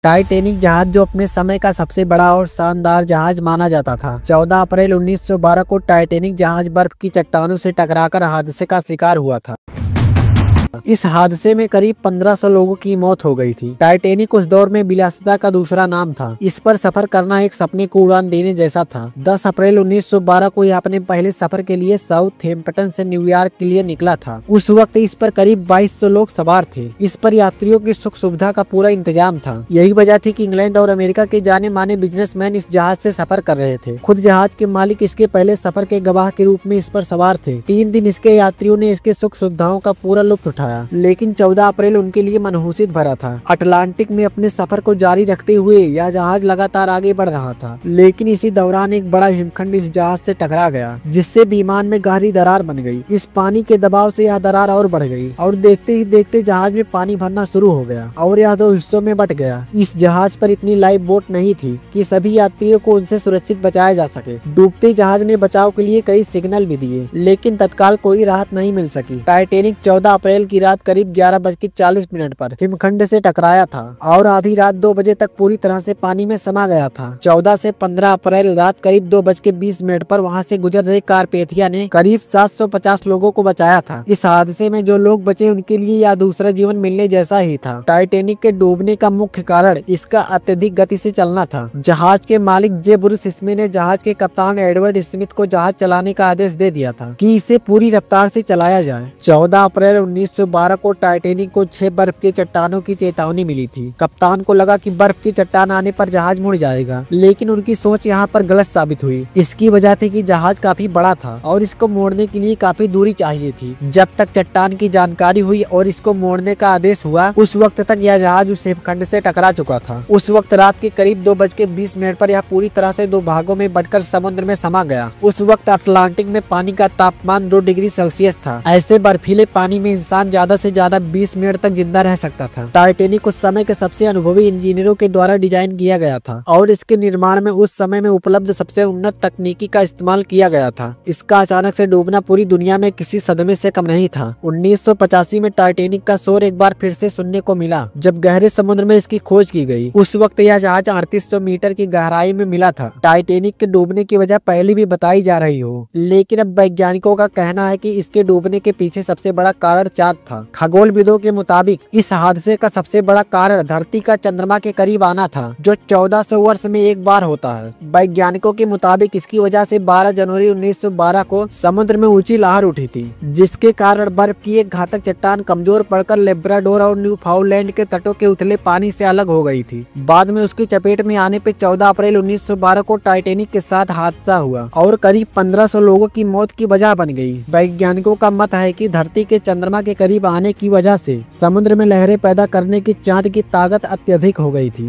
Titanic जहाज, जो अपने समय का सबसे बड़ा और शानदार जहाज माना जाता था, 14 अप्रैल 1912 को टाइटैनिक जहाज बर्फ की चट्टानों से टकराकर हादसे का शिकार हुआ था। इस हादसे में करीब 1500 लोगों की मौत हो गई थी। टाइटैनिक उस दौर में विलासिता का दूसरा नाम था। इस पर सफर करना एक सपने को उड़ान देने जैसा था। 10 अप्रैल 1912 को यह अपने पहले सफर के लिए साउथहैम्पटन से न्यूयॉर्क के लिए निकला था। उस वक्त इस पर करीब 2200 लोग सवार थे। इस पर यात्रियों की सुख सुविधा का पूरा इंतजाम था। यही वजह थी कि इंग्लैंड और अमेरिका के जाने माने बिजनेसमैन इस जहाज से सफर कर रहे थे। खुद जहाज के मालिक इसके पहले सफर के गवाह के रूप में इस पर सवार थे। 3 दिन इसके यात्रियों ने इसके सुख सुविधाओं का पूरा लुत्फ उठाया। लेकिन 14 अप्रैल उनके लिए मनहूसित भरा था। अटलांटिक में अपने सफर को जारी रखते हुए यह जहाज लगातार आगे बढ़ रहा था, लेकिन इसी दौरान एक बड़ा हिमखंड इस जहाज से टकरा गया, जिससे विमान में गहरी दरार बन गई। इस पानी के दबाव से यह दरार और बढ़ गई और देखते ही देखते जहाज में पानी भरना शुरू हो गया और यह 2 हिस्सों में बट गया। इस जहाज पर इतनी लाइफ बोट नहीं थी कि सभी यात्रियों को उनसे सुरक्षित बचाया जा सके। डूबते जहाज ने बचाव के लिए कई सिग्नल भी दिए, लेकिन तत्काल कोई राहत नहीं मिल सकी। टाइटैनिक 14 अप्रैल की रात करीब 11:40 पर हिमखंड से टकराया था और आधी रात 2 बजे तक पूरी तरह से पानी में समा गया था। 14 से 15 अप्रैल रात करीब 2:20 पर वहां से गुजर रहे कारपेथिया ने करीब 750 लोगों को बचाया था। इस हादसे में जो लोग बचे उनके लिए यह दूसरा जीवन मिलने जैसा ही था। टाइटैनिक के डूबने का मुख्य कारण इसका अत्यधिक गति से चलना था। जहाज के मालिक जे ब्रूस स्मिथ ने जहाज के कप्तान एडवर्ड स्मिथ को जहाज चलाने का आदेश दे दिया था कि इसे पूरी रफ्तार से चलाया जाए। 14 अप्रैल 1912 को टाइटैनिक को 6 बर्फ की चट्टानों की चेतावनी मिली थी। कप्तान को लगा कि बर्फ की चट्टान आने पर जहाज मुड़ जाएगा, लेकिन उनकी सोच यहाँ पर गलत साबित हुई। इसकी वजह थी कि जहाज काफी बड़ा था और इसको मोड़ने के लिए काफी दूरी चाहिए थी। जब तक चट्टान की जानकारी हुई और इसको मोड़ने का आदेश हुआ, उस वक्त तक यह जहाज उस हिमखंड से टकरा चुका था। उस वक्त रात के करीब 2:20 पर यह पूरी तरह से 2 भागों में बंटकर समुद्र में समा गया। उस वक्त अटलांटिक में पानी का तापमान 2 डिग्री सेल्सियस था। ऐसे बर्फीले पानी में इंसान ज्यादा से ज्यादा 20 मिनट तक जिंदा रह सकता था। टाइटैनिक उस समय के सबसे अनुभवी इंजीनियरों के द्वारा डिजाइन किया गया था और इसके निर्माण में उस समय में उपलब्ध सबसे उन्नत तकनीकी का इस्तेमाल किया गया था। इसका अचानक से डूबना पूरी दुनिया में किसी सदमे से कम नहीं था। 1985 में टाइटैनिक का शोर एक बार फिर से सुनने को मिला, जब गहरे समुद्र में इसकी खोज की गई। उस वक्त यह जहाज 3800 मीटर की गहराई में मिला था। टाइटैनिक के डूबने की वजह पहले भी बताई जा रही हो, लेकिन अब वैज्ञानिकों का कहना है कि इसके डूबने के पीछे सबसे बड़ा कारण चांद था। खगोलविदों के मुताबिक इस हादसे का सबसे बड़ा कारण धरती का चंद्रमा के करीब आना था, जो 1400 वर्ष में एक बार होता है। वैज्ञानिकों के मुताबिक इसकी वजह से 12 जनवरी 1912 को समुद्र में ऊंची लहर उठी थी, जिसके कारण बर्फ की एक घातक चट्टान कमजोर पड़कर लेब्राडोर और न्यूफाउंडलैंड के तटों के उथले पानी से अलग हो गई थी। बाद में उसकी चपेट में आने पे 14 अप्रैल 1912 को टाइटैनिक के साथ हादसा हुआ और करीब 1500 लोगों की मौत की वजह बन गई। वैज्ञानिकों का मत है कि धरती के चंद्रमा के करीब आने की वजह से समुद्र में लहरें पैदा करने की चांद की ताकत अत्यधिक हो गई थी।